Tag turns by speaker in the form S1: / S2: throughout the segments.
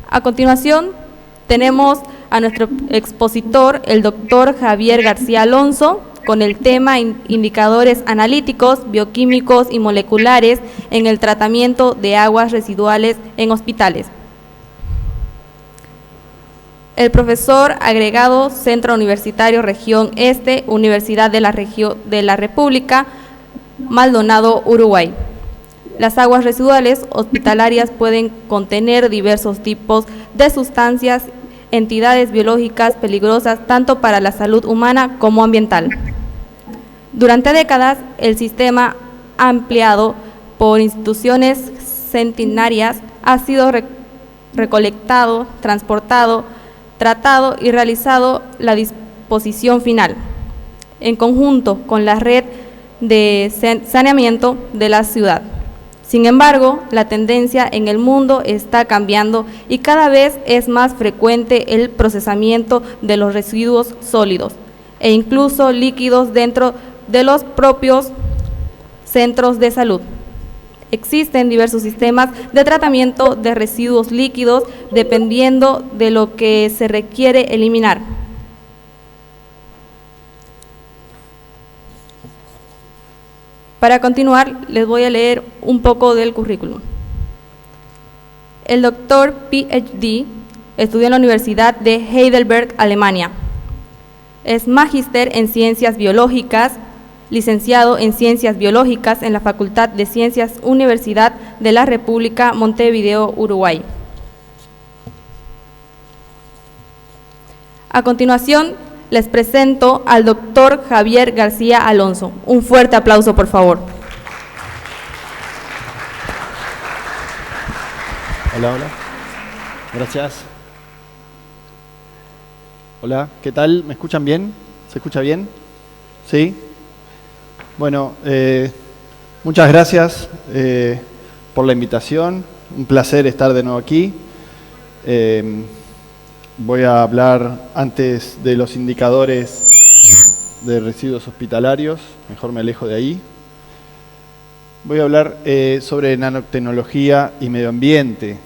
S1: A continuación, tenemos a nuestro expositor, el doctor Javier García Alonso, con el tema Indicadores analíticos, bioquímicos y moleculares en el tratamiento de aguas residuales en hospitales. El profesor agregado, Centro Universitario Región Este, Universidad de la República, Maldonado, Uruguay. Las aguas residuales hospitalarias pueden contener diversos tipos de sustancias, entidades biológicas peligrosas tanto para la salud humana como ambiental. Durante décadas, el sistema ampliado por instituciones centenarias ha sido recolectado, transportado, tratado y realizado la disposición final, en conjunto con la red de saneamiento de la ciudad. Sin embargo, la tendencia en el mundo está cambiando y cada vez es más frecuente el procesamiento de los residuos sólidos e incluso líquidos dentro de los propios centros de salud. Existen diversos sistemas de tratamiento de residuos líquidos dependiendo de lo que se requiere eliminar. Para continuar, les voy a leer un poco del currículum. El doctor PhD estudió en la Universidad de Heidelberg, Alemania. Es magíster en Ciencias Biológicas, licenciado en Ciencias Biológicas en la Facultad de Ciencias Universidad de la República, Montevideo, Uruguay. A continuación, les presento al doctor Javier García Alonso. Un fuerte aplauso, por favor.
S2: Hola, hola. Gracias. Hola, ¿qué tal? ¿Me escuchan bien? ¿Se escucha bien? ¿Sí? Bueno, muchas gracias por la invitación. Un placer estar de nuevo aquí. Voy a hablar antes de los indicadores de residuos hospitalarios. Mejor me alejo de ahí. Voy a hablar sobre nanotecnología y medio ambiente.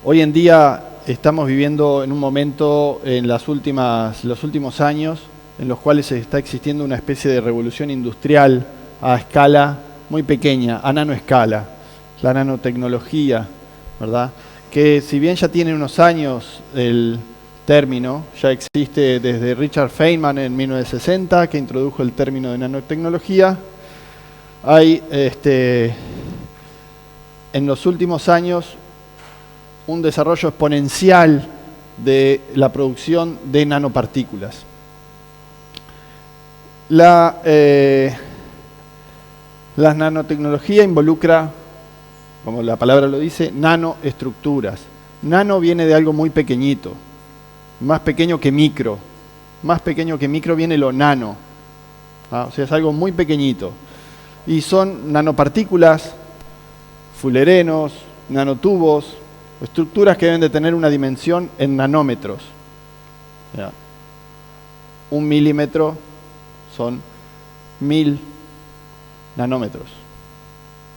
S2: Hoy en día estamos viviendo en un momento en los últimos años en los cuales está existiendo una especie de revolución industrial a escala muy pequeña, a nanoescala. La nanotecnología, ¿verdad? Que si bien ya tiene unos años el término, ya existe desde Richard Feynman en 1960, que introdujo el término de nanotecnología. Hay en los últimos años un desarrollo exponencial de la producción de nanopartículas. La nanotecnología involucra, como la palabra lo dice, nanoestructuras. Nano viene de algo muy pequeñito, más pequeño que micro. Más pequeño que micro viene lo nano. O sea, es algo muy pequeñito. Y son nanopartículas, fullerenos, nanotubos, estructuras que deben de tener una dimensión en nanómetros. O sea, 1 milímetro son 1000 nanómetros.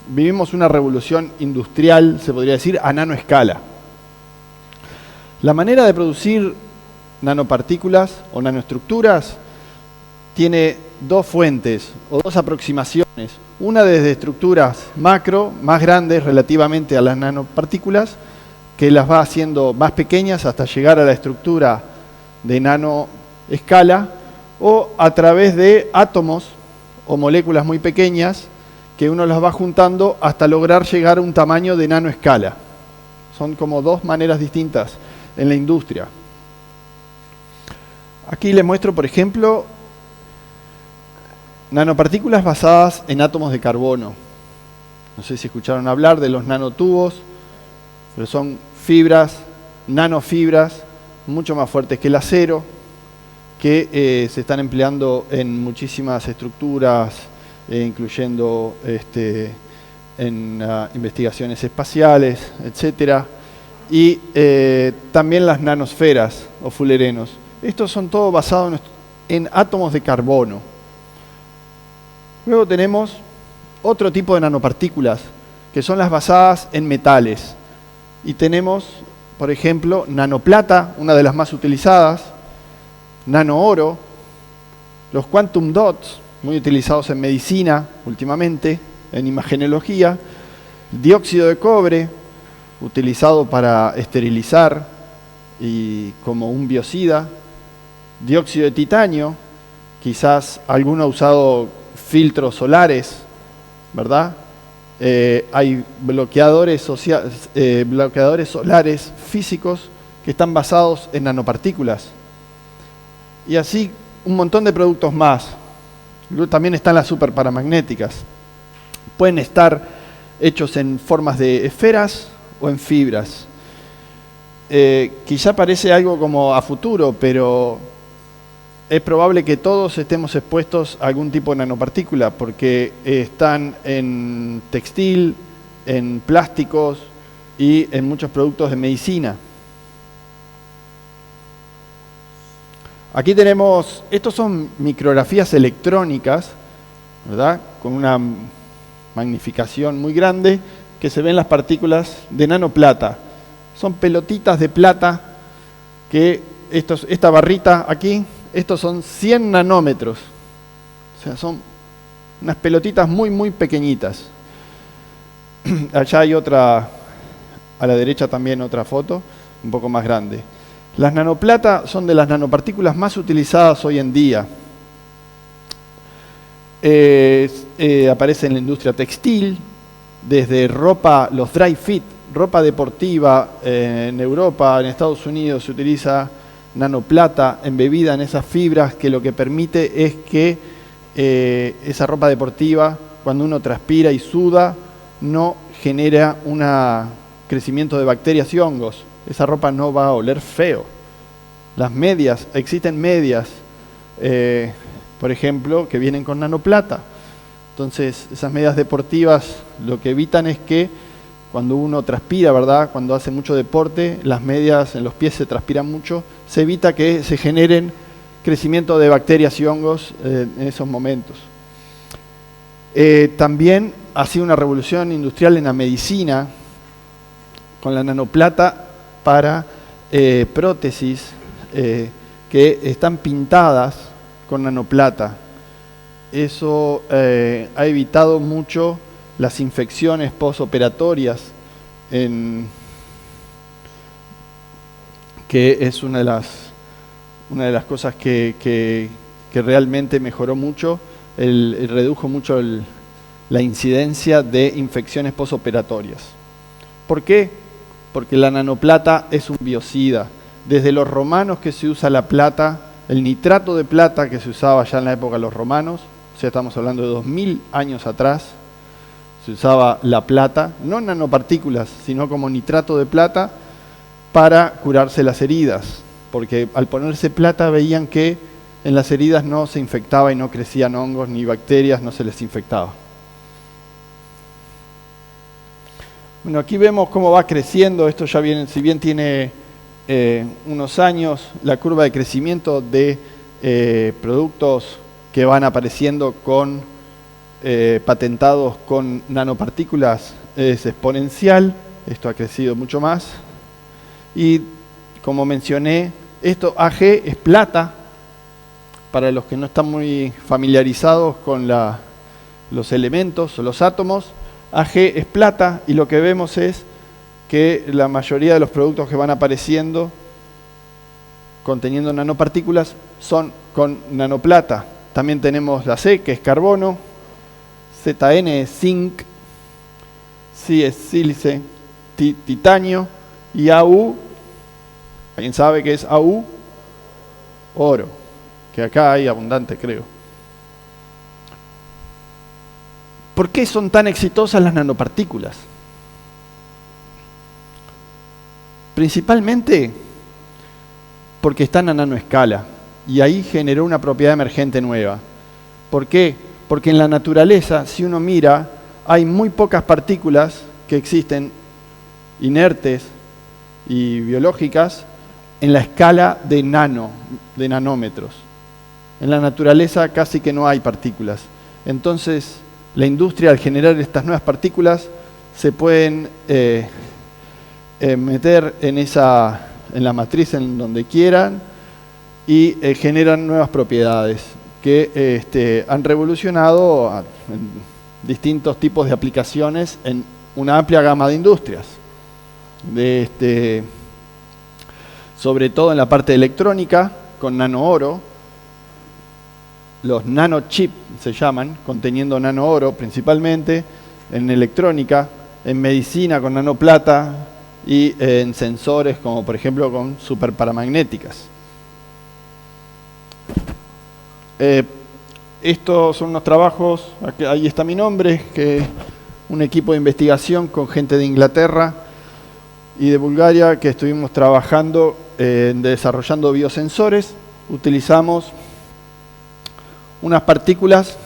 S2: Vivimos una revolución industrial, se podría decir, a nanoescala. La manera de producir nanopartículas o nanoestructuras tiene dos fuentes o dos aproximaciones. Una desde estructuras macro, más grandes relativamente a las nanopartículas, que las va haciendo más pequeñas hasta llegar a la estructura de nanoescala, o a través de átomos o moléculas muy pequeñas que uno las va juntando hasta lograr llegar a un tamaño de nanoescala. Son como dos maneras distintas en la industria. Aquí les muestro, por ejemplo, nanopartículas basadas en átomos de carbono. No sé si escucharon hablar de los nanotubos, pero son fibras, nanofibras, mucho más fuertes que el acero, que se están empleando en muchísimas estructuras, incluyendo en investigaciones espaciales, etc. Y también las nanosferas o fullerenos. Estos son todos basados en átomos de carbono. Luego tenemos otro tipo de nanopartículas que son las basadas en metales. Y tenemos, por ejemplo, nanoplata, una de las más utilizadas, nanooro, los quantum dots, muy utilizados en medicina últimamente, en imagenología, dióxido de cobre, utilizado para esterilizar y como un biocida, dióxido de titanio, quizás alguno ha usado filtros solares, ¿verdad? Hay bloqueadores solares físicos que están basados en nanopartículas. Y así un montón de productos más. Luego también están las superparamagnéticas. Pueden estar hechos en formas de esferas o en fibras. Quizá parece algo como a futuro, pero es probable que todos estemos expuestos a algún tipo de nanopartícula, porque están en textil, en plásticos y en muchos productos de medicina. Aquí tenemos, estos son micrografías electrónicas, ¿verdad? Con una magnificación muy grande, que se ven las partículas de nanoplata. Son pelotitas de plata que esta barrita aquí, estos son 100 nanómetros. O sea, son unas pelotitas muy, muy pequeñitas. Allá hay otra, a la derecha también otra foto, un poco más grande. Las nanoplata son de las nanopartículas más utilizadas hoy en día. Aparece en la industria textil, desde ropa, los dry fit, ropa deportiva en Europa, en Estados Unidos se utiliza nanoplata embebida en esas fibras, que lo que permite es que esa ropa deportiva, cuando uno transpira y suda, no genera un crecimiento de bacterias y hongos. Esa ropa no va a oler feo. Las medias, existen medias, por ejemplo, que vienen con nanoplata. Entonces, esas medias deportivas lo que evitan es que cuando uno transpira, ¿verdad? Cuando hace mucho deporte, las medias en los pies se transpiran mucho, se evita que se generen crecimiento de bacterias y hongos en esos momentos. También ha sido una revolución industrial en la medicina con la nanoplata para prótesis que están pintadas con nanoplata. Eso ha evitado mucho las infecciones postoperatorias, que es una de las cosas que realmente mejoró mucho, redujo mucho la incidencia de infecciones postoperatorias. ¿Por qué? Porque la nanoplata es un biocida. Desde los romanos que se usa la plata, el nitrato de plata que se usaba ya en la época de los romanos, o sea, estamos hablando de 2000 años atrás, se usaba la plata, no en nanopartículas, sino como nitrato de plata para curarse las heridas, porque al ponerse plata veían que en las heridas no se infectaba y no crecían hongos ni bacterias, no se les infectaba. Bueno, aquí vemos cómo va creciendo, esto ya viene, si bien tiene unos años, la curva de crecimiento de productos que van apareciendo con patentados con nanopartículas es exponencial. Esto ha crecido mucho más. Y como mencioné, esto AG es plata. Para los que no están muy familiarizados con los elementos o los átomos, AG es plata, y lo que vemos es que la mayoría de los productos que van apareciendo conteniendo nanopartículas son con nanoplata. También tenemos la C, que es carbono, ZN es zinc, Si es sílice, titanio, y AU, ¿alguien sabe qué es AU? Oro, que acá hay abundante, creo. ¿Por qué son tan exitosas las nanopartículas? Principalmente porque están a nanoescala, y ahí generó una propiedad emergente nueva. ¿Por qué? Porque en la naturaleza, si uno mira, hay muy pocas partículas que existen inertes y biológicas en la escala de nanómetros. En la naturaleza casi que no hay partículas. Entonces, la industria, al generar estas nuevas partículas, se pueden meter en la matriz en donde quieran y generan nuevas propiedades que han revolucionado distintos tipos de aplicaciones en una amplia gama de industrias. Sobre todo en la parte electrónica, con nanooro, los nanochips se llaman, conteniendo nanooro principalmente, en electrónica, en medicina con nanoplata y en sensores como por ejemplo con superparamagnéticas. Estos son unos trabajos, ahí está mi nombre, que un equipo de investigación con gente de Inglaterra y de Bulgaria que estuvimos trabajando desarrollando biosensores. Utilizamos unas partículas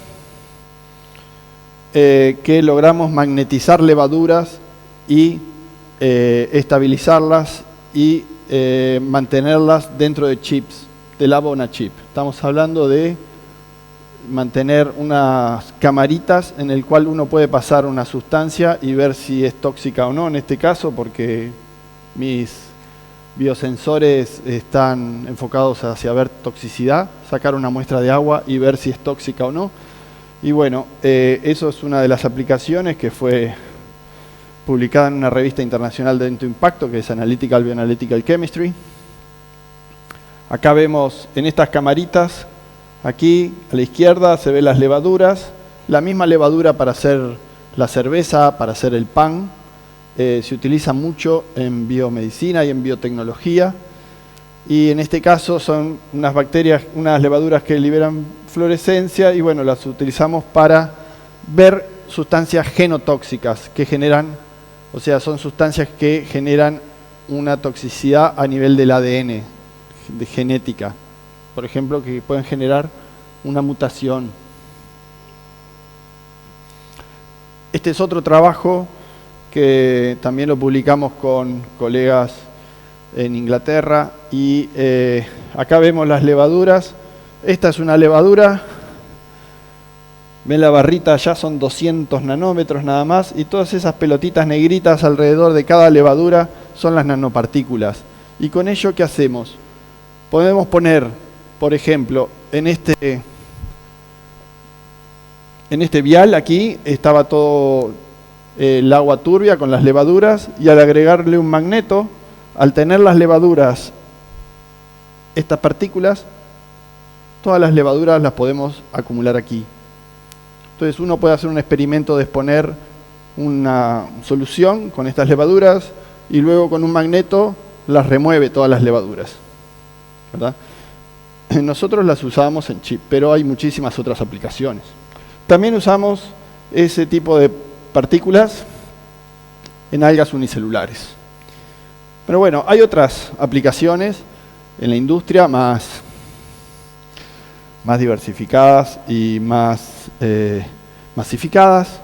S2: que logramos magnetizar levaduras y estabilizarlas y mantenerlas dentro de chips, de la bona chip. Estamos hablando de mantener unas camaritas en el cual uno puede pasar una sustancia y ver si es tóxica o no, en este caso, porque mis biosensores están enfocados hacia ver toxicidad, sacar una muestra de agua y ver si es tóxica o no. Y bueno, eso es una de las aplicaciones que fue publicada en una revista internacional de alto impacto, que es Analytical Bioanalytical Chemistry. Acá vemos en estas camaritas, aquí a la izquierda se ven las levaduras, la misma levadura para hacer la cerveza, para hacer el pan. Se utiliza mucho en biomedicina y en biotecnología. Y en este caso son unas bacterias, unas levaduras que liberan fluorescencia y bueno, las utilizamos para ver sustancias genotóxicas que generan, o sea, son sustancias que generan una toxicidad a nivel del ADN, de genética. Por ejemplo, que pueden generar una mutación. Este es otro trabajo que también lo publicamos con colegas en Inglaterra y acá vemos las levaduras. Esta es una levadura, ven la barrita, ya son 200 nanómetros nada más y todas esas pelotitas negritas alrededor de cada levadura son las nanopartículas. Y con ello, ¿qué hacemos? Podemos poner, por ejemplo, en este vial aquí estaba todo el agua turbia con las levaduras y al agregarle un magneto, al tener las levaduras, estas partículas, todas las levaduras las podemos acumular aquí. Entonces uno puede hacer un experimento de exponer una solución con estas levaduras y luego con un magneto las remueve todas las levaduras, ¿verdad? Nosotros las usamos en chip, pero hay muchísimas otras aplicaciones. También usamos ese tipo de partículas en algas unicelulares. Pero bueno, hay otras aplicaciones en la industria más diversificadas y más masificadas,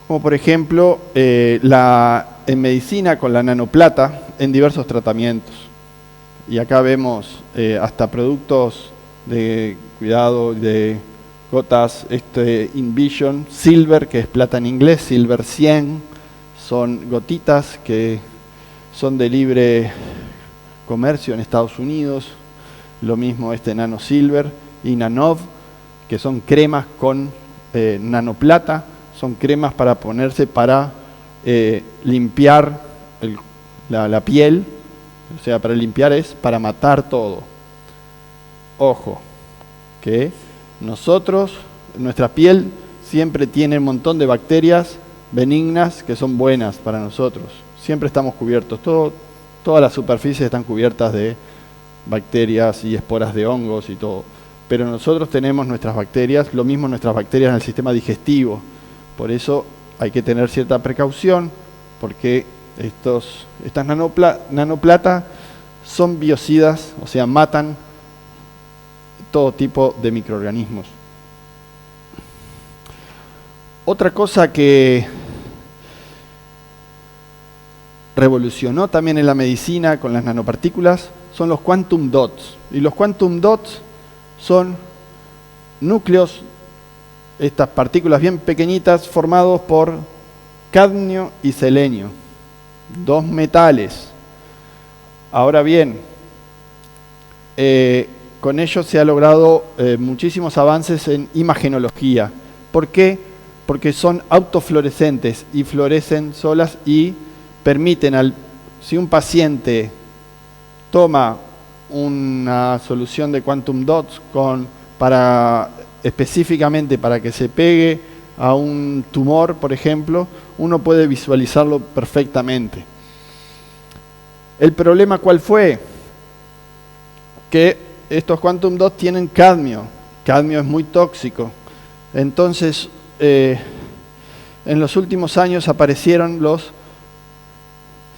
S2: como por ejemplo en medicina con la nanoplata en diversos tratamientos. Y acá vemos hasta productos de cuidado de gotas, InVision Silver, que es plata en inglés, Silver 100, son gotitas que son de libre comercio en Estados Unidos. Lo mismo Nano Silver y Nanov, que son cremas con nanoplata, son cremas para ponerse para limpiar la piel, o sea, para limpiar es para matar todo. Ojo, que nuestra piel siempre tiene un montón de bacterias benignas que son buenas para nosotros. Siempre estamos cubiertos, todas las superficies están cubiertas de bacterias y esporas de hongos y todo. Pero nosotros tenemos nuestras bacterias, lo mismo nuestras bacterias en el sistema digestivo. Por eso hay que tener cierta precaución, porque estas nanoplata son biocidas, o sea, matan todo tipo de microorganismos. Otra cosa que revolucionó también en la medicina con las nanopartículas son los quantum dots. Y los quantum dots son núcleos, estas partículas bien pequeñitas formados por cadmio y selenio, dos metales. Ahora bien, con ellos se ha logrado muchísimos avances en imagenología. ¿Por qué? Porque son autofluorescentes y florecen solas y permiten, si un paciente toma una solución de quantum dots específicamente para que se pegue a un tumor, por ejemplo, uno puede visualizarlo perfectamente. ¿El problema cuál fue? Que estos quantum dots tienen cadmio. Cadmio es muy tóxico. Entonces, en los últimos años aparecieron los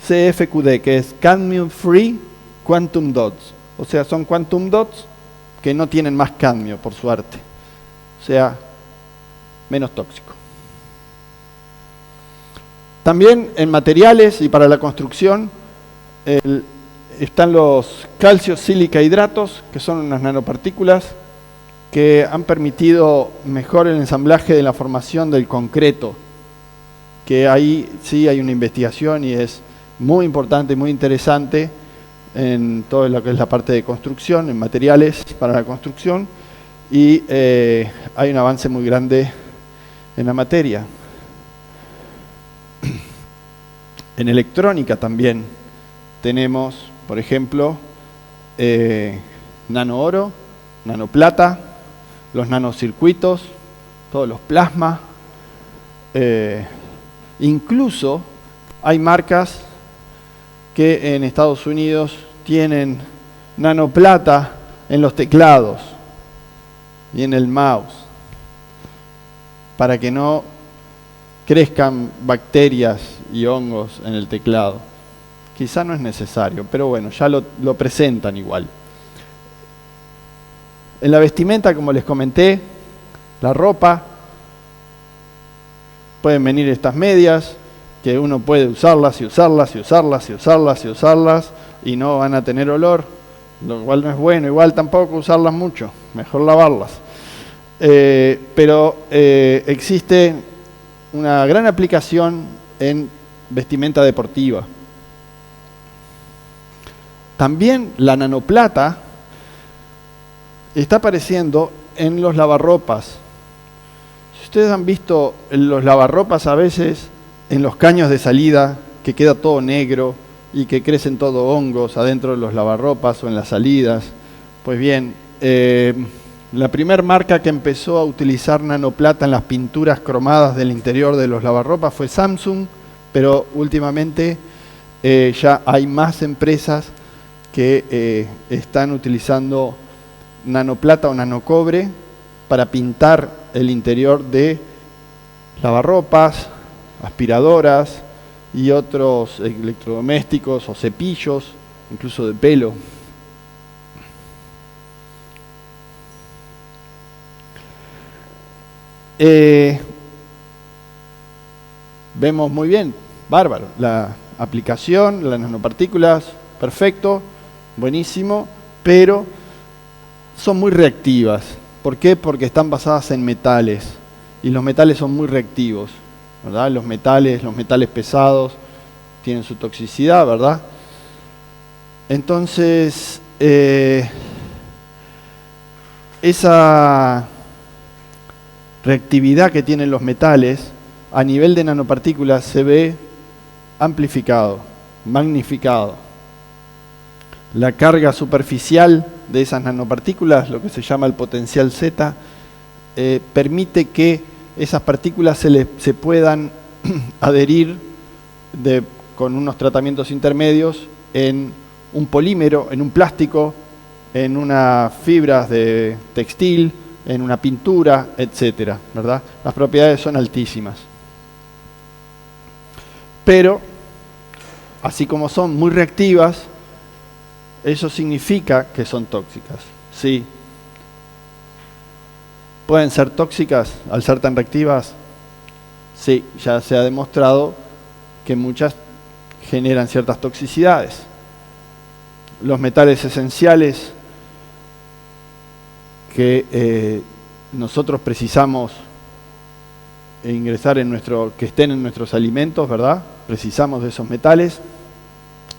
S2: CFQD, que es Cadmium Free Quantum Dots. O sea, son quantum dots que no tienen más cadmio, por suerte. O sea, menos tóxico. También en materiales y para la construcción están los calcio sílica hidratos, que son unas nanopartículas que han permitido mejor el ensamblaje de la formación del concreto, que ahí sí hay una investigación y es muy importante, muy interesante en todo lo que es la parte de construcción, en materiales para la construcción, y hay un avance muy grande en la materia. En electrónica también tenemos, por ejemplo, nanooro, nanoplata, los nanocircuitos, todos los plasmas. Incluso hay marcas que en Estados Unidos tienen nanoplata en los teclados y en el mouse, para que no crezcan bacterias y hongos en el teclado. Quizá no es necesario, pero bueno, ya lo presentan igual. En la vestimenta, como les comenté, la ropa, pueden venir estas medias, que uno puede usarlas y usarlas y usarlas y usarlas y usarlas y no van a tener olor, lo cual no es bueno. Igual tampoco usarlas mucho, mejor lavarlas. Pero existe una gran aplicación en vestimenta deportiva. También la nanoplata está apareciendo en los lavarropas. Si ustedes han visto los lavarropas a veces en los caños de salida, que queda todo negro y que crecen todo hongos adentro de los lavarropas o en las salidas, pues bien, la primer marca que empezó a utilizar nanoplata en las pinturas cromadas del interior de los lavarropas fue Samsung, pero últimamente ya hay más empresas que están utilizando nanoplata o nanocobre para pintar el interior de lavarropas, aspiradoras y otros electrodomésticos o cepillos, incluso de pelo. Vemos muy bien, bárbaro, la aplicación, las nanopartículas, perfecto, buenísimo, pero son muy reactivas. ¿Por qué? Porque están basadas en metales y los metales son muy reactivos, ¿verdad? Los metales pesados tienen su toxicidad, ¿verdad? Entonces, esa reactividad que tienen los metales a nivel de nanopartículas se ve amplificado, magnificado. La carga superficial de esas nanopartículas, lo que se llama el potencial Z, permite que esas partículas se puedan adherir con unos tratamientos intermedios en un polímero, en un plástico, en unas fibras de textil, en una pintura, etcétera, ¿verdad? Las propiedades son altísimas. Pero, así como son muy reactivas, eso significa que son tóxicas. Sí. ¿Pueden ser tóxicas al ser tan reactivas? Sí, ya se ha demostrado que muchas generan ciertas toxicidades. Los metales esenciales que nosotros precisamos ingresar que estén en nuestros alimentos, ¿verdad? Precisamos de esos metales.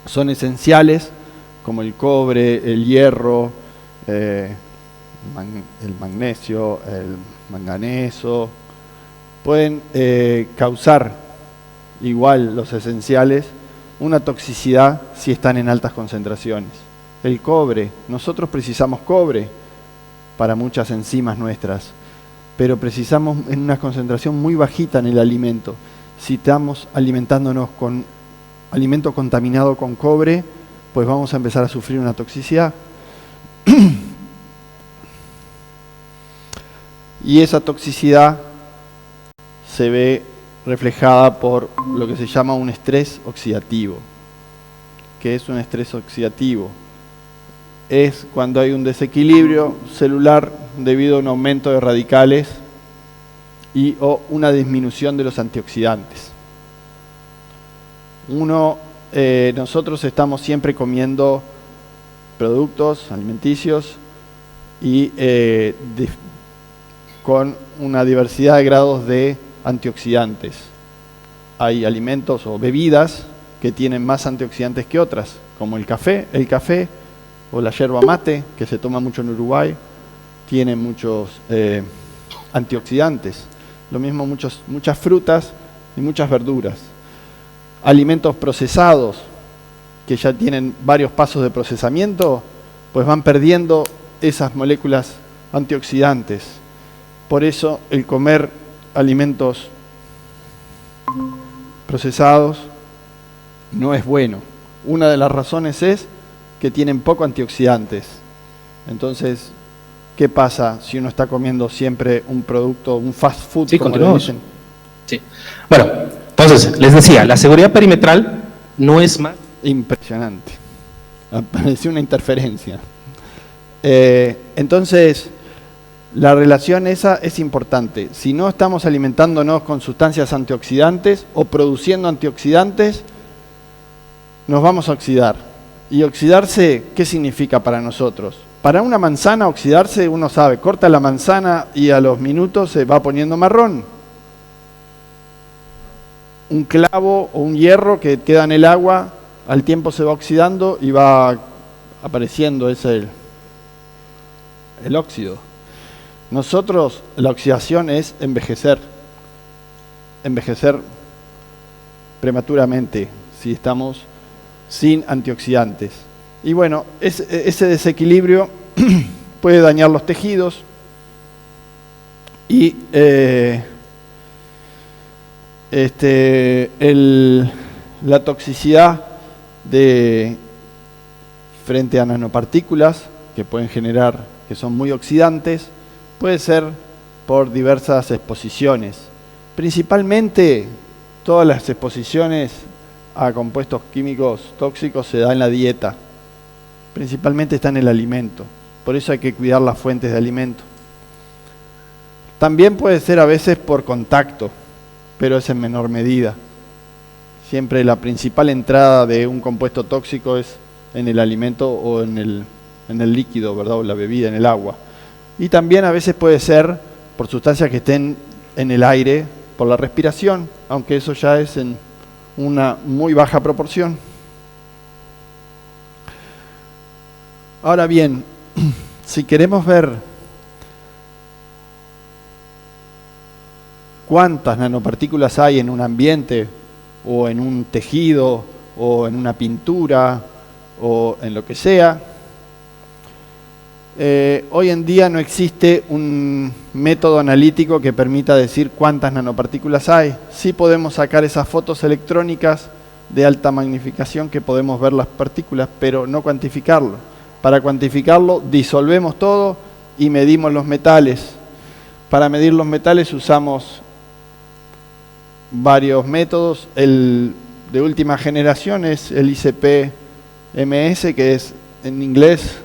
S2: Son esenciales, como el cobre, el hierro, el magnesio, el manganeso. Pueden causar, igual los esenciales, una toxicidad si están en altas concentraciones. El cobre, nosotros precisamos cobre para muchas enzimas nuestras, pero precisamos en una concentración muy bajita en el alimento. Si estamos alimentándonos con alimento contaminado con cobre, pues vamos a empezar a sufrir una toxicidad. Y esa toxicidad se ve reflejada por lo que se llama un estrés oxidativo. ¿Qué es un estrés oxidativo? Es cuando hay un desequilibrio celular debido a un aumento de radicales o una disminución de los antioxidantes. Nosotros estamos siempre comiendo productos alimenticios y con una diversidad de grados de antioxidantes. Hay alimentos o bebidas que tienen más antioxidantes que otras, como el café o la yerba mate, que se toma mucho en Uruguay, tiene muchos antioxidantes. Lo mismo muchas frutas y muchas verduras. Alimentos procesados, que ya tienen varios pasos de procesamiento, pues van perdiendo esas moléculas antioxidantes. Por eso el comer alimentos procesados no es bueno. Una de las razones es que tienen poco antioxidantes. Entonces, ¿qué pasa si uno está comiendo siempre un producto, un fast food?
S3: Sí,
S2: como
S3: continuamos.
S2: le dicen?
S3: Sí. Bueno, entonces, les decía, la seguridad perimetral no es más...
S2: Impresionante. Apareció una interferencia. Entonces, la relación esa es importante. Si no estamos alimentándonos con sustancias antioxidantes o produciendo antioxidantes, nos vamos a oxidar. Y oxidarse, ¿qué significa para nosotros? Para una manzana, oxidarse, uno sabe, corta la manzana y a los minutos se va poniendo marrón. Un clavo o un hierro que queda en el agua, al tiempo se va oxidando y va apareciendo el óxido. Nosotros, la oxidación es envejecer prematuramente si estamos sin antioxidantes. Y bueno, ese desequilibrio puede dañar los tejidos y la toxicidad frente a nanopartículas que pueden generar, que son muy oxidantes, puede ser por diversas exposiciones. Principalmente todas las exposiciones a compuestos químicos tóxicos se da en la dieta. Principalmente está en el alimento. Por eso hay que cuidar las fuentes de alimento. También puede ser a veces por contacto, pero es en menor medida. Siempre la principal entrada de un compuesto tóxico es en el alimento o en el líquido, ¿verdad? O la bebida, en el agua. Y también a veces puede ser por sustancias que estén en el aire, por la respiración, aunque eso ya es en una muy baja proporción. Ahora bien, si queremos ver cuántas nanopartículas hay en un ambiente, o en un tejido, o en una pintura, o en lo que sea, hoy en día no existe un método analítico que permita decir cuántas nanopartículas hay. Sí podemos sacar esas fotos electrónicas de alta magnificación que podemos ver las partículas, pero no cuantificarlo. Para cuantificarlo disolvemos todo y medimos los metales. Para medir los metales usamos varios métodos. El de última generación es el ICP-MS, que es en inglés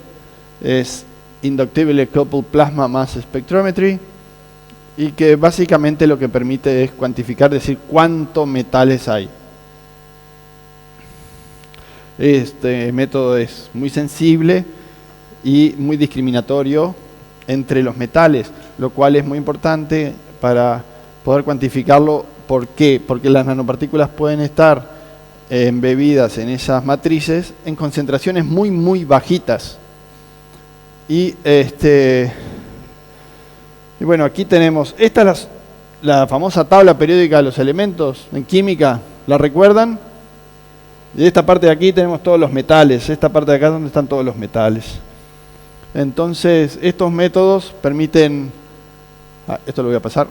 S2: es Inductively Coupled Plasma Mass Spectrometry, y que básicamente lo que permite es cuantificar, decir cuántos metales hay. Este método es muy sensible y muy discriminatorio entre los metales, lo cual es muy importante para poder cuantificarlo. ¿Por qué? Porque las nanopartículas pueden estar embebidas en esas matrices en concentraciones muy, muy bajitas. Y bueno, aquí tenemos, esta es la famosa tabla periódica de los elementos en química, ¿la recuerdan? Y esta parte de aquí tenemos todos los metales, esta parte de acá es donde están todos los metales. Entonces, estos métodos permiten, esto lo voy a pasar,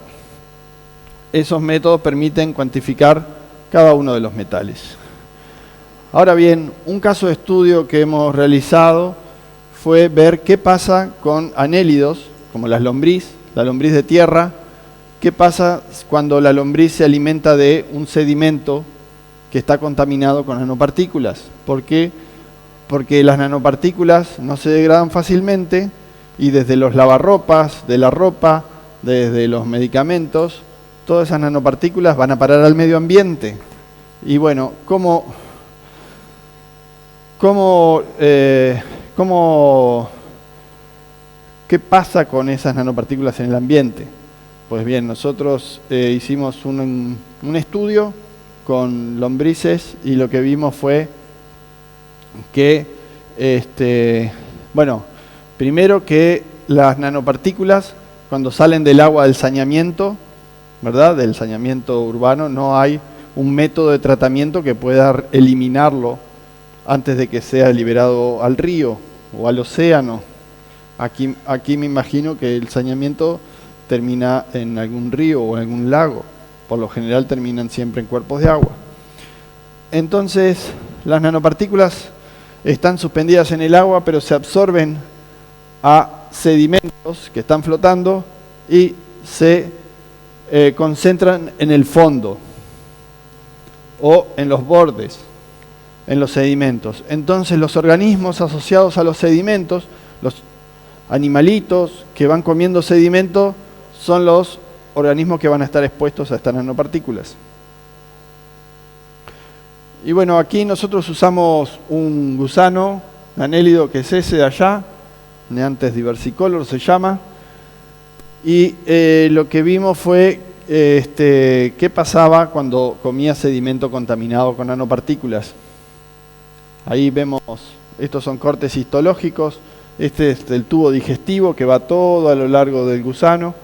S2: esos métodos permiten cuantificar cada uno de los metales. Ahora bien, un caso de estudio que hemos realizado fue ver qué pasa con anélidos, como la lombriz de tierra, qué pasa cuando la lombriz se alimenta de un sedimento que está contaminado con nanopartículas. ¿Por qué? Porque las nanopartículas no se degradan fácilmente y desde los lavarropas, de la ropa, desde los medicamentos, todas esas nanopartículas van a parar al medio ambiente. Y bueno, ¿qué pasa con esas nanopartículas en el ambiente? Pues bien, nosotros hicimos un estudio con lombrices y lo que vimos fue que, bueno, primero que las nanopartículas cuando salen del agua del saneamiento, ¿verdad? Del saneamiento urbano, no hay un método de tratamiento que pueda eliminarlo antes de que sea liberado al río o al océano. Aquí me imagino que el saneamiento termina en algún río o en algún lago. Por lo general terminan siempre en cuerpos de agua. Entonces, las nanopartículas están suspendidas en el agua, pero se absorben a sedimentos que están flotando y se concentran en el fondo o en los bordes, en los sedimentos. Entonces, los organismos asociados a los sedimentos, los animalitos que van comiendo sedimento, son los organismos que van a estar expuestos a estas nanopartículas. Y bueno, aquí nosotros usamos un gusano, anélido, que es ese de allá, Neantes diversicolor se llama, y lo que vimos fue qué pasaba cuando comía sedimento contaminado con nanopartículas. Ahí vemos, estos son cortes histológicos, este es el tubo digestivo que va todo a lo largo del gusano,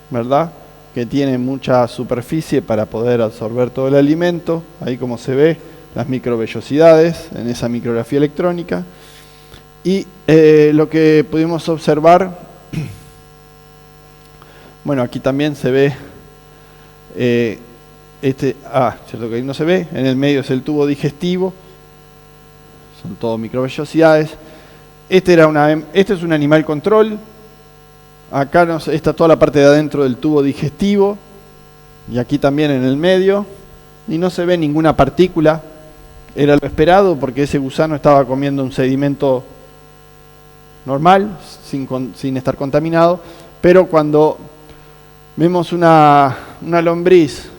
S2: ¿verdad? Que tiene mucha superficie para poder absorber todo el alimento, ahí como se ve, las microvellosidades en esa micrografía electrónica. Y lo que pudimos observar, bueno, aquí también se ve, cierto que ahí no se ve, en el medio es el tubo digestivo, son todo microvellosidades. Este es un animal control. Acá está toda la parte de adentro del tubo digestivo y aquí también en el medio, y no se ve ninguna partícula. Era lo esperado porque ese gusano estaba comiendo un sedimento normal, sin estar contaminado, pero cuando vemos una lombriz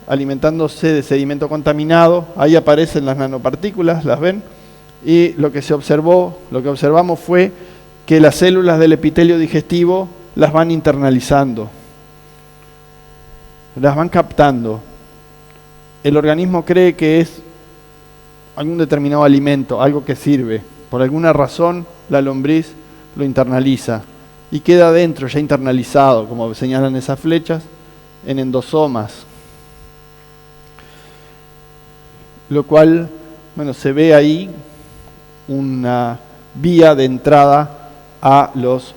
S2: alimentándose de sedimento contaminado, ahí aparecen las nanopartículas, ¿las ven? Y lo que observamos fue que las células del epitelio digestivo las van internalizando, las van captando. El organismo cree que es algún determinado alimento, algo que sirve. Por alguna razón, la lombriz lo internaliza y queda adentro, ya internalizado, como señalan esas flechas, en endosomas. Lo cual, bueno, se ve ahí una vía de entrada a los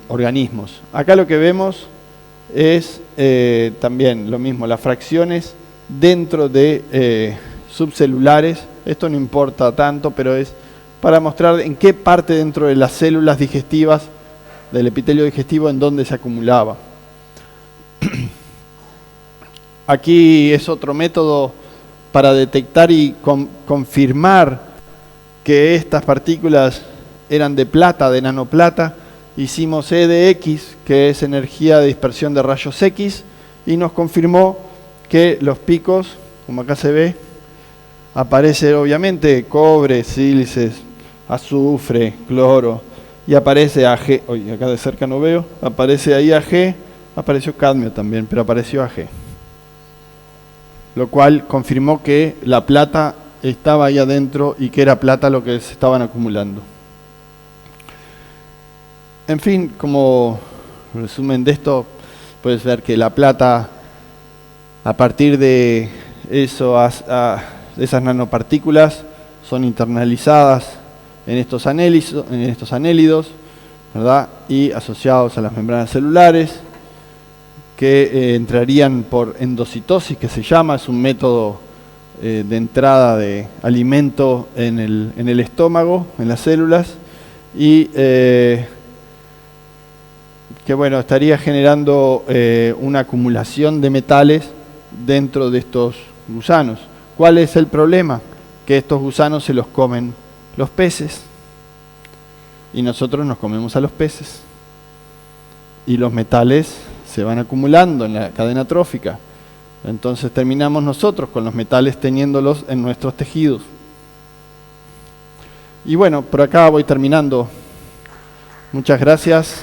S2: organismos. Acá lo que vemos es también lo mismo, las fracciones dentro de subcelulares. Esto no importa tanto, pero es para mostrar en qué parte dentro de las células digestivas del epitelio digestivo en dónde se acumulaba. Aquí es otro método para detectar y confirmar que estas partículas eran de plata, de nanoplata. Hicimos EDX, que es energía de dispersión de rayos X, y nos confirmó que los picos, como acá se ve, aparece obviamente cobre, sílices, azufre, cloro, y aparece AG, acá de cerca no veo, aparece ahí AG, Apareció cadmio también, pero apareció Ag. Lo cual confirmó que la plata estaba ahí adentro y que era plata lo que se estaban acumulando. En fin, como resumen de esto, puedes ver que la plata, a partir de eso, esas nanopartículas son internalizadas en estos anélidos, ¿verdad? Y asociados a las membranas celulares, que entrarían por endocitosis, que se llama, es un método de entrada de alimento en el estómago, en las células, y que bueno, estaría generando una acumulación de metales dentro de estos gusanos. ¿Cuál es el problema? Que estos gusanos se los comen los peces y nosotros nos comemos a los peces y los metales se van acumulando en la cadena trófica. Entonces terminamos nosotros con los metales teniéndolos en nuestros tejidos. Y bueno, por acá voy terminando. Muchas gracias.